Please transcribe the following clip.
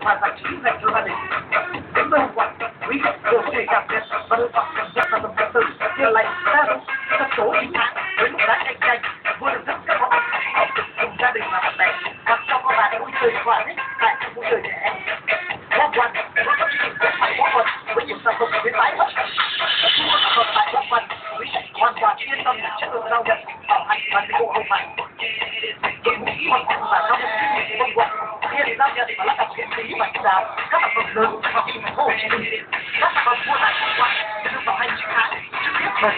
và giải trí dành cho gia đình. Đến đâu quận, quý khách đều có thể cảm nhận và lựa chọn cảm giác sản phẩm điện tử tiền lành đa dụng, tập số chính hãng với mức giá cạnh tranh, vừa được rất các món ăn hợp cùng gia đình và bạn bè, hoặc cho các bạn vui chơi thỏa thích tại các vui chơi trẻ em. Walk One có các chương trình khuyến mại Walk One với nhiều sản phẩm khuyến mãi hấp dẫn. Mua sản phẩm tại Walk One, quý khách hoàn toàn yên tâm về chất lượng giao nhận, bảo hành và dịch vụ hậu mại. Đội ngũ hoàn toàn là các mục tiêu công quận hiện giao nhận và lắp đặt miễn phí và ưu đãi các sản phẩm lớn ở thành phố Hồ Chí Minh. Các sản phẩm mua tại Walk One được bảo hành chính hãng trực tiếp bởi